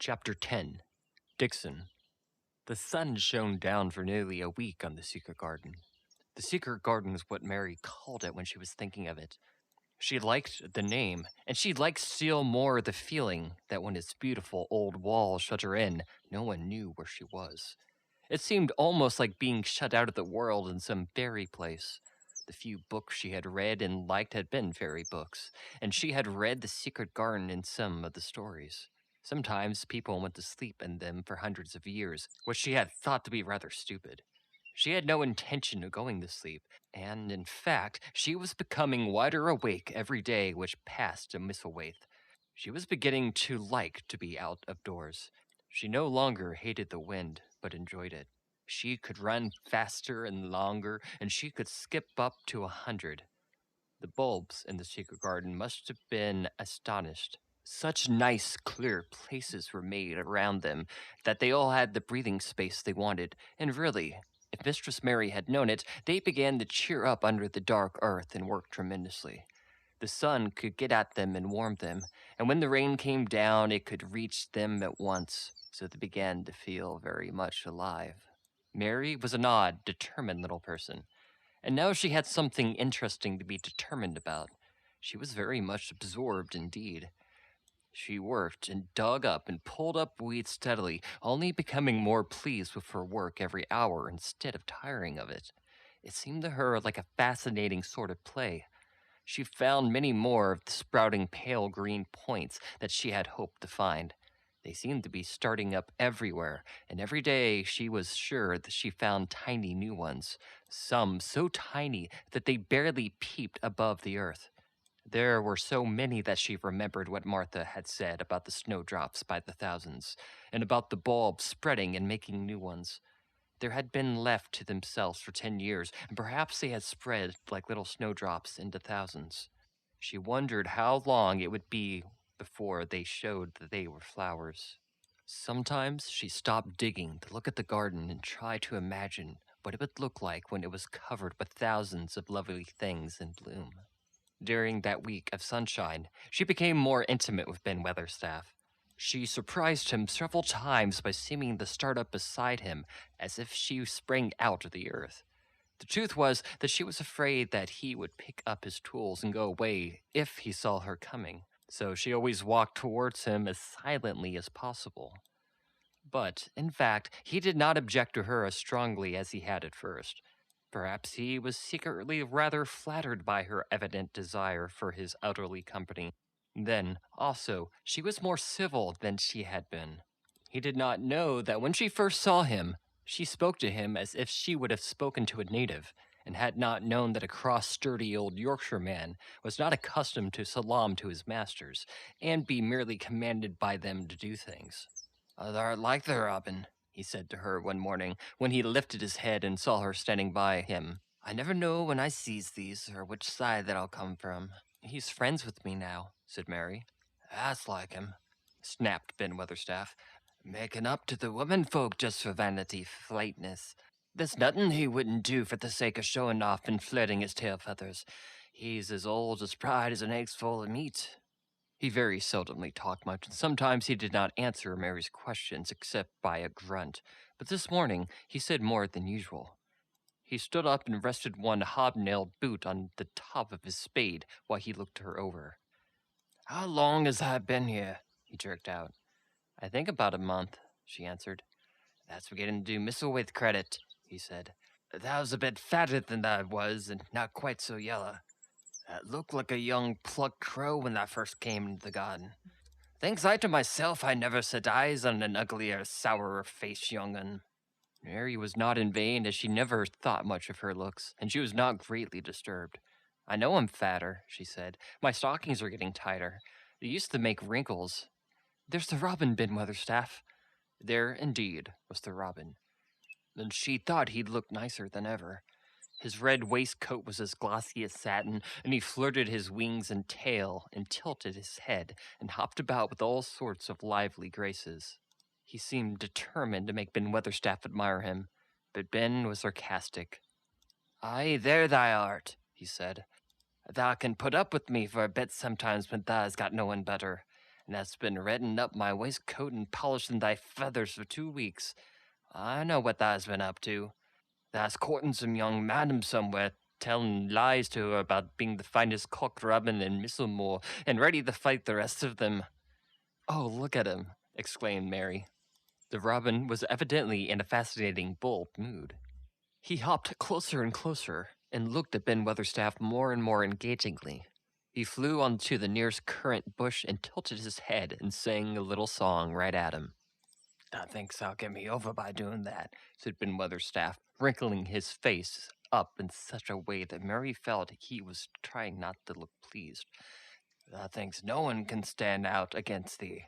Chapter 10 Dickon. The sun shone down for nearly a week on the secret garden. The secret garden is what Mary called it when she was thinking of it. She liked the name, and she liked still more the feeling that when its beautiful old walls shut her in, no one knew where she was. It seemed almost like being shut out of the world in some fairy place. The few books she had read and liked had been fairy books, and she had read The Secret Garden in some of the stories. Sometimes people went to sleep in them for hundreds of years, which she had thought to be rather stupid. She had no intention of going to sleep, and in fact, she was becoming wider awake every day which passed in Misselthwaite. She was beginning to like to be out of doors. She no longer hated the wind, but enjoyed it. She could run faster and longer, and she could skip up to 100. The bulbs in the secret garden must have been astonished. Such nice, clear places were made around them that they all had the breathing space they wanted, and really, if Mistress Mary had known it, they began to cheer up under the dark earth and work tremendously. The sun could get at them and warm them, and when the rain came down, it could reach them at once, so they began to feel very much alive. Mary was an odd, determined little person, and now she had something interesting to be determined about. She was very much absorbed indeed. She worked and dug up and pulled up weeds steadily, only becoming more pleased with her work every hour instead of tiring of it. It seemed to her like a fascinating sort of play. She found many more of the sprouting pale green points that she had hoped to find. They seemed to be starting up everywhere, and every day she was sure that she found tiny new ones, some so tiny that they barely peeped above the earth. There were so many that she remembered what Martha had said about the snowdrops by the thousands, and about the bulbs spreading and making new ones. There had been left to themselves for 10 years, and perhaps they had spread like little snowdrops into thousands. She wondered how long it would be before they showed that they were flowers. Sometimes she stopped digging to look at the garden and try to imagine what it would look like when it was covered with thousands of lovely things in bloom. During that week of sunshine, she became more intimate with Ben Weatherstaff. She surprised him several times by seeming to start up beside him as if she sprang out of the earth. The truth was that she was afraid that he would pick up his tools and go away if he saw her coming, so she always walked towards him as silently as possible. But, in fact, he did not object to her as strongly as he had at first. Perhaps he was secretly rather flattered by her evident desire for his elderly company. Then, also, she was more civil than she had been. He did not know that when she first saw him, she spoke to him as if she would have spoken to a native, and had not known that a cross, sturdy old Yorkshire man was not accustomed to salaam to his masters, and be merely commanded by them to do things. "Thou'rt like the robin," he said to her one morning, when he lifted his head and saw her standing by him. "I never know when I sees these, or which side that I'll come from." "He's friends with me now," said Mary. "That's like him," snapped Ben Weatherstaff. "Making up to the women folk just for vanity flightness. There's nothing he wouldn't do for the sake of showing off and flirting his tail feathers. He's as old as pride as an egg's full of meat." He very seldomly talked much, and sometimes he did not answer Mary's questions except by a grunt, but this morning he said more than usual. He stood up and rested one hobnailed boot on the top of his spade while he looked her over. "How long has I been here?" he jerked out. "I think about a month," she answered. "That's beginning to do Misselthwaite credit," he said. "Thou's a bit fatter than I was, and not quite so yellow. That looked like a young plucked crow when I first came into the garden. Thinks I to myself I never set eyes on an uglier, sourer-faced young un." Mary was not in vain, as she never thought much of her looks, and she was not greatly disturbed. "I know I'm fatter," she said. "My stockings are getting tighter. They used to make wrinkles. There's the robin, Ben Weatherstaff." There, indeed, was the robin. And she thought he'd looked nicer than ever. His red waistcoat was as glossy as satin, and he flirted his wings and tail, and tilted his head, and hopped about with all sorts of lively graces. He seemed determined to make Ben Weatherstaff admire him, but Ben was sarcastic. "Aye, there thou art," he said. "Thou can put up with me for a bit sometimes when thou's got no one better. and that's been reddening up my waistcoat and polishing thy feathers for 2 weeks. I know what tha's been up to. Tha's courting some young madam somewhere, telling lies to her about being the finest cock robin in Misselmore, and ready to fight the rest of them." "Oh, look at him!" exclaimed Mary. The robin was evidently in a fascinating, bold mood. He hopped closer and closer, and looked at Ben Weatherstaff more and more engagingly. He flew onto the nearest currant bush and tilted his head and sang a little song right at him. "Thou thinks thou get me over by doing that," said Ben Weatherstaff, wrinkling his face up in such a way that Mary felt he was trying not to look pleased. "Thou thinks no one can stand out against thee.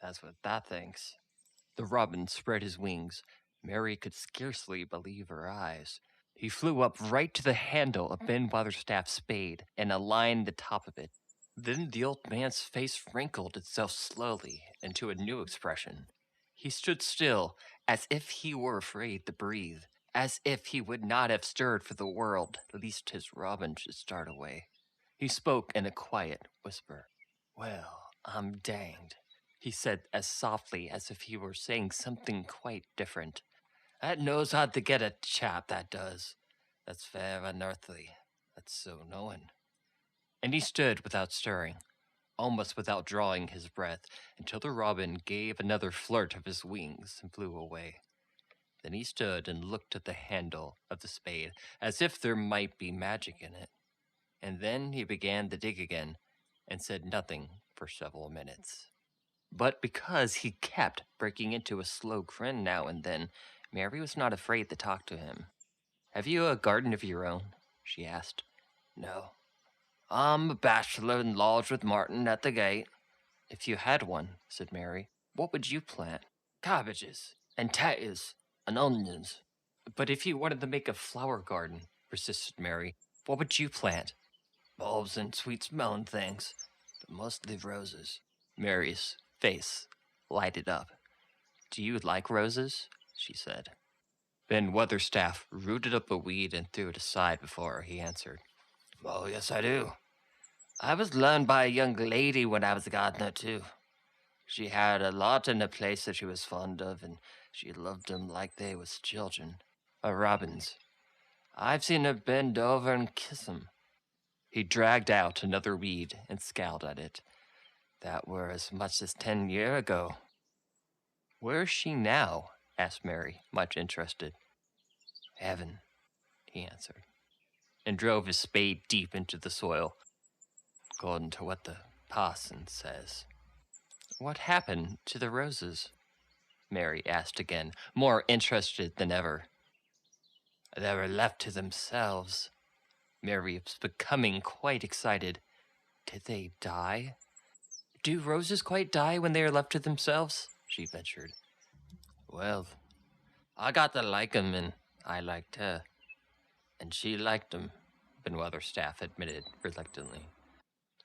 That's what thou thinks." The robin spread his wings. Mary could scarcely believe her eyes. He flew up right to the handle of Ben Weatherstaff's spade and aligned the top of it. Then the old man's face wrinkled itself slowly into a new expression. He stood still, as if he were afraid to breathe, as if he would not have stirred for the world, lest his robin should start away. He spoke in a quiet whisper. "Well, I'm danged," he said as softly as if he were saying something quite different. "That knows how to get a chap, that does. That's fair unearthly. That's so knowing." And he stood without stirring, almost without drawing his breath, until the robin gave another flirt of his wings and flew away. Then he stood and looked at the handle of the spade, as if there might be magic in it. And then he began to dig again, and said nothing for several minutes. But because he kept breaking into a slow grin now and then, Mary was not afraid to talk to him. "Have you a garden of your own?" she asked. "No. I'm a bachelor and lodge with Martin at the gate." "If you had one," said Mary, "what would you plant?" "Cabbages, and taters, and onions." "But if you wanted to make a flower garden," persisted Mary, "what would you plant?" "Bulbs and sweet-smelling things, but mostly roses." Mary's face lighted up. "Do you like roses?" she said. Ben Weatherstaff rooted up a weed and threw it aside before he answered. "Oh, yes, I do. I was learned by a young lady when I was a gardener, too. She had a lot in the place that she was fond of, and she loved them like they was children. Robins. I've seen her bend over and kiss 'em." He dragged out another weed and scowled at it. "That were as much as 10 year ago." "Where is she now?" asked Mary, much interested. "Heaven," he answered, and drove his spade deep into the soil, according to what the parson says. "What happened to the roses?" Mary asked again, more interested than ever. "They were left to themselves." Mary was becoming quite excited. "Did they die?" "Do roses quite die when they are left to themselves?" she ventured. "Well, I got to like 'em, and I liked her. And she liked 'em," Ben Weatherstaff admitted reluctantly.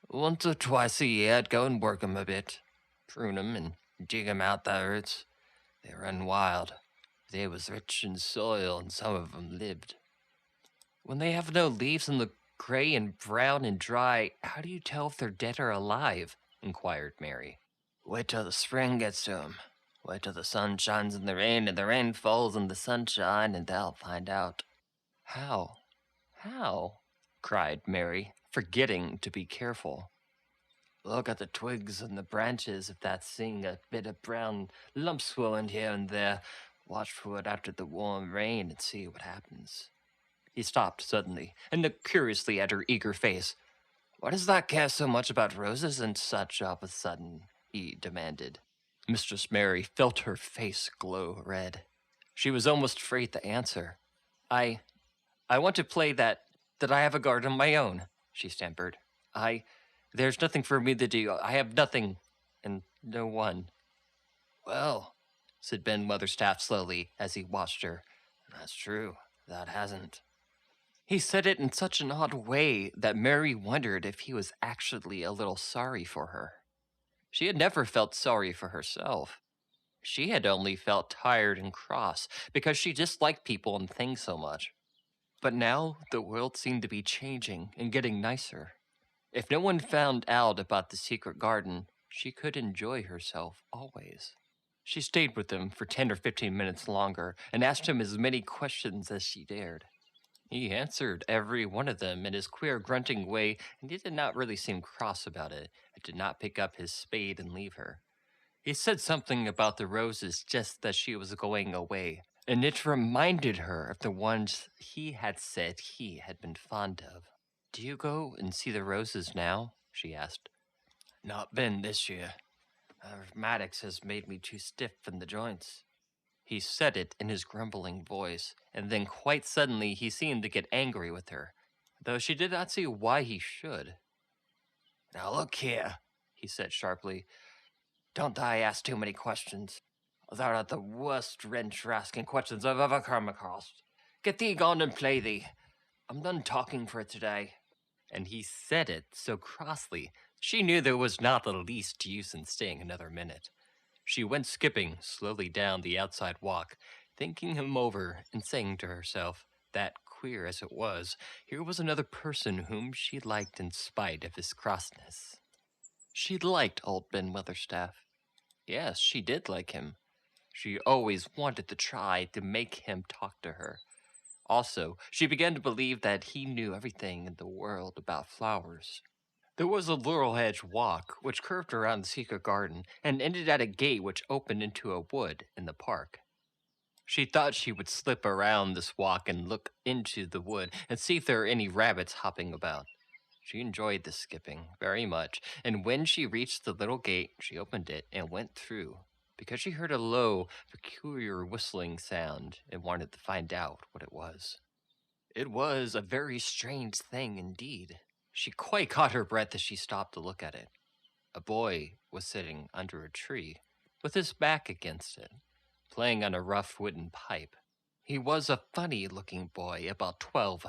"Once or twice a year I'd go and work 'em a bit, prune 'em and dig 'em out the roots. They run wild. They was rich in soil, and some of 'em lived." "When they have no leaves and look gray and brown and dry, how do you tell if they're dead or alive?" inquired Mary. "Wait till the spring gets to 'em. Wait till the sun shines in the rain and the rain falls in the sunshine, and they'll find out." "How? How?" cried Mary, forgetting to be careful. "Look at the twigs and the branches. If that's seeing a bit of brown lump swelling here and there, watch for it after the warm rain and see what happens." He stopped suddenly and looked curiously at her eager face. "Why does that care so much about roses and such all of a sudden?" he demanded. Mistress Mary felt her face glow red. She was almost afraid to answer. I want to play that I have a garden of my own," she stammered. There's nothing for me to do. I have nothing, and no one." "Well," said Ben Weatherstaff slowly as he watched her, "that's true. That hasn't." He said it in such an odd way that Mary wondered if he was actually a little sorry for her. She had never felt sorry for herself. She had only felt tired and cross because she disliked people and things so much. But now the world seemed to be changing and getting nicer. If no one found out about the secret garden, she could enjoy herself always. She stayed with him for 10 or 15 minutes longer and asked him as many questions as she dared. He answered every one of them in his queer grunting way, and he did not really seem cross about it, and did not pick up his spade and leave her. He said something about the roses just as she was going away, and it reminded her of the ones he had said he had been fond of. "Do you go and see the roses now?" she asked. "Not been this year. Rheumatics has made me too stiff in the joints." He said it in his grumbling voice, and then quite suddenly he seemed to get angry with her, though she did not see why he should. "Now look here," he said sharply. "Don't I ask too many questions? Thou art the worst wrench for asking questions I've ever come across. Get thee gone and play thee. I'm done talking for today." And he said it so crossly, she knew there was not the least use in staying another minute. She went skipping slowly down the outside walk, thinking him over and saying to herself that, queer as it was, here was another person whom she liked in spite of his crossness. She liked old Ben Weatherstaff. Yes, she did like him. She always wanted to try to make him talk to her. Also, she began to believe that he knew everything in the world about flowers. There was a laurel hedge walk which curved around the secret garden and ended at a gate which opened into a wood in the park. She thought she would slip around this walk and look into the wood and see if there were any rabbits hopping about. She enjoyed the skipping very much, and when she reached the little gate, she opened it and went through, because she heard a low, peculiar whistling sound and wanted to find out what it was. It was a very strange thing indeed. She quite caught her breath as she stopped to look at it. A boy was sitting under a tree, with his back against it, playing on a rough wooden pipe. He was a funny-looking boy, about 12.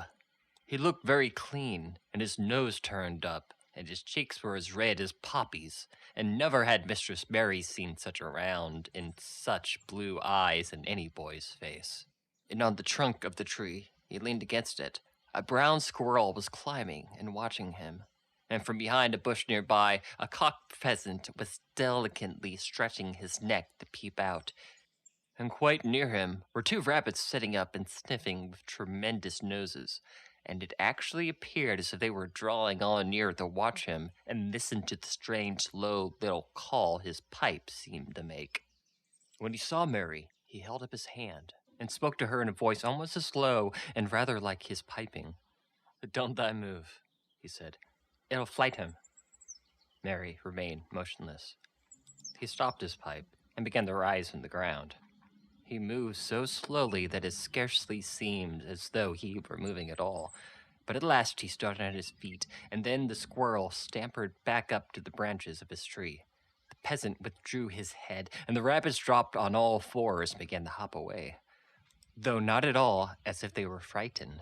He looked very clean, and his nose turned up, and his cheeks were as red as poppies, and never had Mistress Mary seen such a round and such blue eyes in any boy's face. And on the trunk of the tree, he leaned against it. A brown squirrel was climbing and watching him, and from behind a bush nearby, a cock pheasant was delicately stretching his neck to peep out. And quite near him were two rabbits sitting up and sniffing with tremendous noses, and it actually appeared as if they were drawing on near to watch him and listen to the strange low little call his pipe seemed to make. When he saw Mary, he held up his hand and spoke to her in a voice almost as low and rather like his piping. "Don't thy move," he said. "It'll fright him." Mary remained motionless. He stopped his pipe and began to rise from the ground. He moved so slowly that it scarcely seemed as though he were moving at all. But at last he started on his feet, and then the squirrel scampered back up to the branches of his tree. The peasant withdrew his head, and the rabbits dropped on all fours and began to hop away, though not at all as if they were frightened.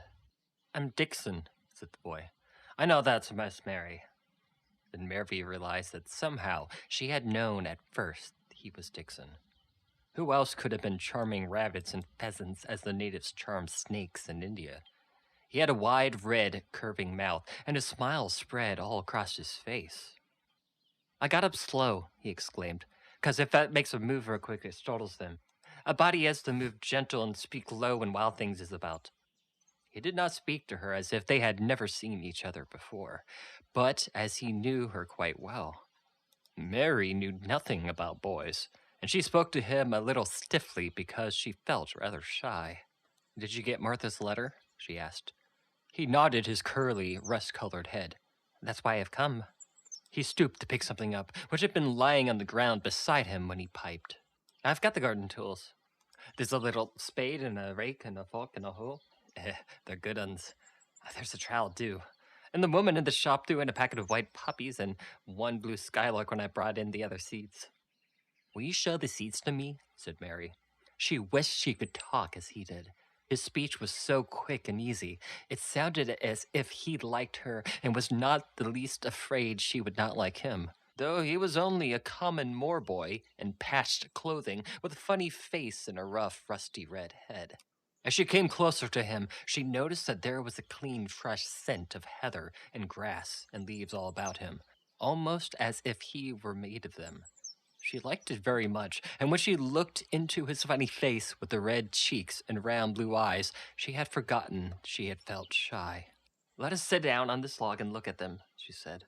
"I'm Dickon," said the boy. "I know that's Miss Mary." Then Mary realized that somehow she had known at first he was Dickon. Who else could have been charming rabbits and pheasants as the natives charm snakes in India? He had a wide, red, curving mouth, and a smile spread all across his face. "I got up slow," he exclaimed, "'cause if that makes a move real quick, it startles them. A body has to move gentle and speak low when wild things is about." He did not speak to her as if they had never seen each other before, but as he knew her quite well. Mary knew nothing about boys, and she spoke to him a little stiffly because she felt rather shy. "Did you get Martha's letter?" she asked. He nodded his curly, rust-colored head. "That's why I've come." He stooped to pick something up, which had been lying on the ground beside him when he piped. "I've got the garden tools. There's a little spade and a rake and a fork and a hoe. They're good uns. There's a trowel, too. And the woman in the shop threw in a packet of white poppies and one blue skylark when I brought in the other seeds." "Will you show the seeds to me?" said Mary. She wished she could talk as he did. His speech was so quick and easy. It sounded as if he liked her and was not the least afraid she would not like him, though he was only a common moor boy in patched clothing with a funny face and a rough, rusty red head. As she came closer to him, she noticed that there was a clean, fresh scent of heather and grass and leaves all about him. almost as if he were made of them. She liked it very much, and when she looked into his funny face with the red cheeks and round blue eyes, she had forgotten she had felt shy. "Let us sit down on this log and look at them," she said.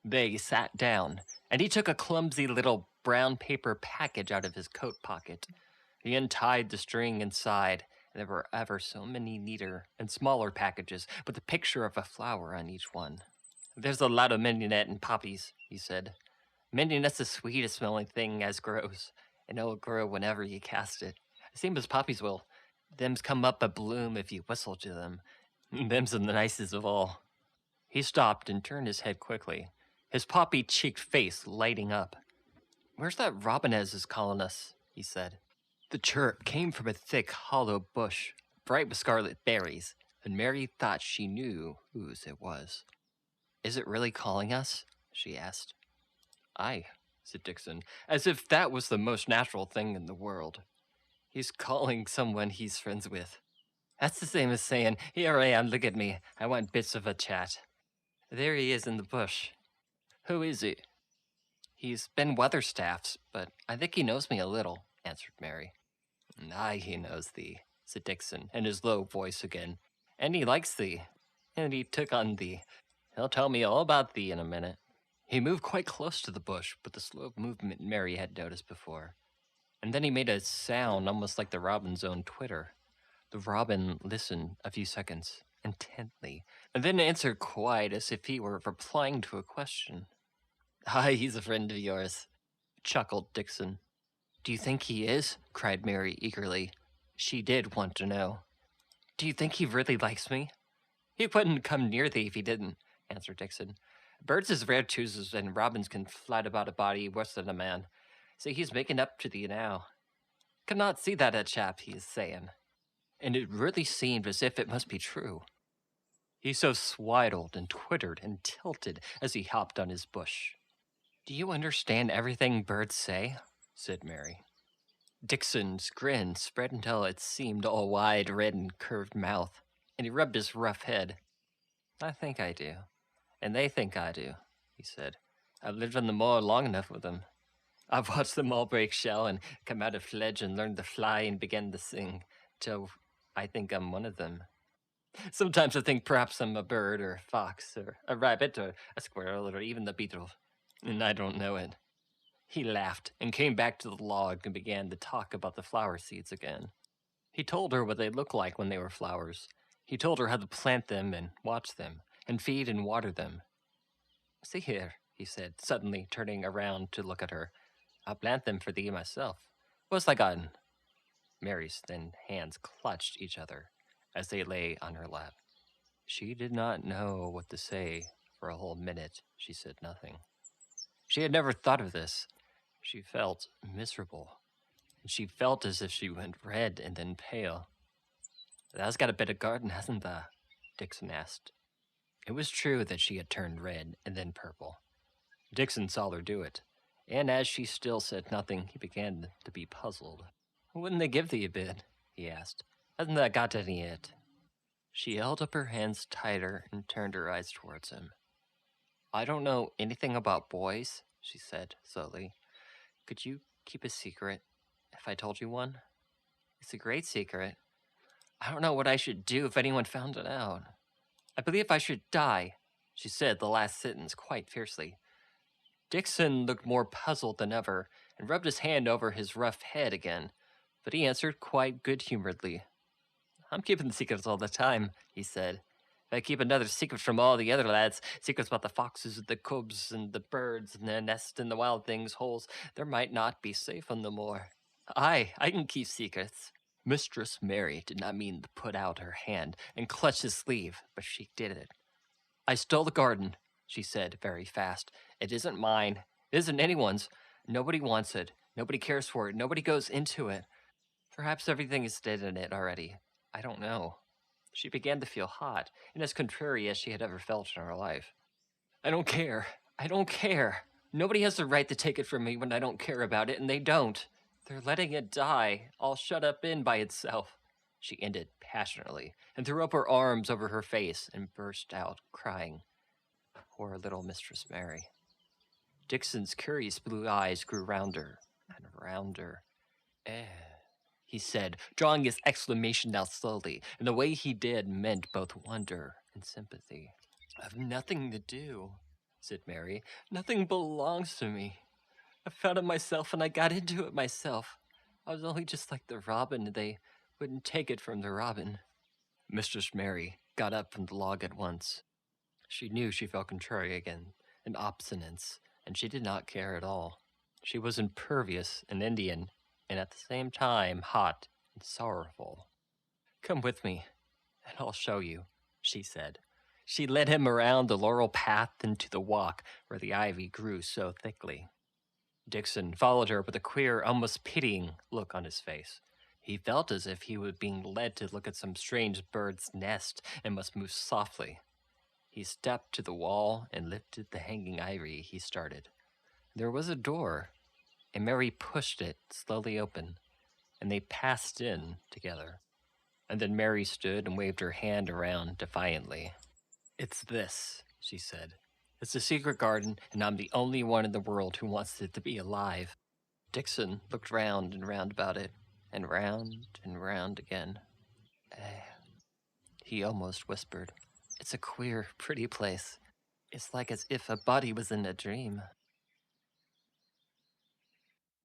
They sat down, and he took a clumsy little brown paper package out of his coat pocket. He untied the string inside, and there were ever so many neater and smaller packages with a picture of a flower on each one. "There's a lot of mignonette and poppies," he said. "Mignonette's the sweetest smelling thing as grows, and it'll grow whenever you cast it. Same as poppies will. Them's come up a bloom if you whistle to them. Them's the nicest of all." He stopped and turned his head quickly, his poppy-cheeked face lighting up. "Where's that robinez is calling us?" he said. The chirp came from a thick, hollow bush, bright with scarlet berries, and Mary thought she knew whose it was. "Is it really calling us?" she asked. "Aye," said Dickon, as if that was the most natural thing in the world. "He's calling someone he's friends with. That's the same as saying, 'Here I am, look at me, I want bits of a chat.' There he is in the bush." "Who is he?" "He's been Weatherstaff's, but I think he knows me a little," answered Mary. "Aye, he knows thee," said Dickon, in his low voice again. "And he likes thee, and he took on thee. He'll tell me all about thee in a minute." He moved quite close to the bush with the slow movement Mary had noticed before. And then he made a sound almost like the robin's own twitter. The robin listened a few seconds, intently, and then answered quite as if he were replying to a question. "Aye, he's a friend of yours," chuckled Dickon. "Do you think he is?" cried Mary eagerly. She did want to know. "Do you think he really likes me?" "He wouldn't come near thee if he didn't," answered Dickon. "Birds is rare choosers, and robins can flit about a body worse than a man. See, he's making up to thee now. Cannot see that a chap, he is saying." And it really seemed as if it must be true. He so swidled and twittered and tilted as he hopped on his bush. "Do you understand everything birds say?" said Mary. Dixon's grin spread until it seemed all wide, red, and curved mouth, and he rubbed his rough head. "I think I do, and they think I do," he said. "I've lived on the moor long enough with them. I've watched them all break shell and come out of fledge and learn to fly and begin to sing, till I think I'm one of them. Sometimes I think perhaps I'm a bird or a fox or a rabbit or a squirrel or even the beetle, and I don't know it." He laughed and came back to the log and began to talk about the flower seeds again. He told her what they looked like when they were flowers. He told her how to plant them and watch them and feed and water them. "See here," he said, suddenly turning around to look at her. "I'll plant them for thee myself. What's thy garden?" Mary's thin hands clutched each other as they lay on her lap. She did not know what to say. For a whole minute, she said nothing. She had never thought of this. She felt miserable, and she felt as if she went red and then pale. "Thou's got a bit of garden, hasn't thou?" Dickon asked. It was true that she had turned red and then purple. Dickon saw her do it, and as she still said nothing, he began to be puzzled. "Wouldn't they give thee a bit?" he asked. "Hasn't thou got any yet?" She held up her hands tighter and turned her eyes towards him. "I don't know anything about boys," she said slowly. "Could you keep a secret if I told you one?" "It's a great secret. I don't know what I should do if anyone found it out. I believe I should die," she said the last sentence quite fiercely. Dickon looked more puzzled than ever and rubbed his hand over his rough head again, but he answered quite good-humoredly. "I'm keeping the secrets all the time," he said. "If I keep another secret from all the other lads, secrets about the foxes and the cubs and the birds and the nest and the wild things' holes, there might not be safe on the moor. Aye, I can keep secrets." Mistress Mary did not mean to put out her hand and clutch his sleeve, but she did it. "I stole the garden," she said very fast. "It isn't mine. It isn't anyone's. Nobody wants it. Nobody cares for it. Nobody goes into it. Perhaps everything is dead in it already. I don't know." She began to feel hot, and as contrary as she had ever felt in her life. "I don't care. I don't care. Nobody has the right to take it from me when I don't care about it, and they don't. They're letting it die, all shut up in by itself," she ended passionately, and threw up her arms over her face and burst out crying. Poor little Mistress Mary. Dickson's curious blue eyes grew rounder and rounder. Eh, he said, drawing his exclamation out slowly, and the way he did meant both wonder and sympathy. I've nothing to do, said Mary. Nothing belongs to me. I found it myself and I got into it myself. I was only just like the robin, and they wouldn't take it from the robin. Mistress Mary got up from the log at once. She knew she felt contrary again, and obstinance, and she did not care at all. She was impervious and Indian, and at the same time hot and sorrowful. Come with me, and I'll show you, she said. She led him around the laurel path into the walk where the ivy grew so thickly. Dickson followed her with a queer, almost pitying look on his face. He felt as if he was being led to look at some strange bird's nest and must move softly. He stepped to the wall and lifted the hanging ivy he started. There was a door, and Mary pushed it slowly open, and they passed in together. And then Mary stood and waved her hand around defiantly. It's this, she said. It's a secret garden, and I'm the only one in the world who wants it to be alive. Dickson looked round and round about it, and round again. He almost whispered. It's a queer, pretty place. It's like as if a body was in a dream.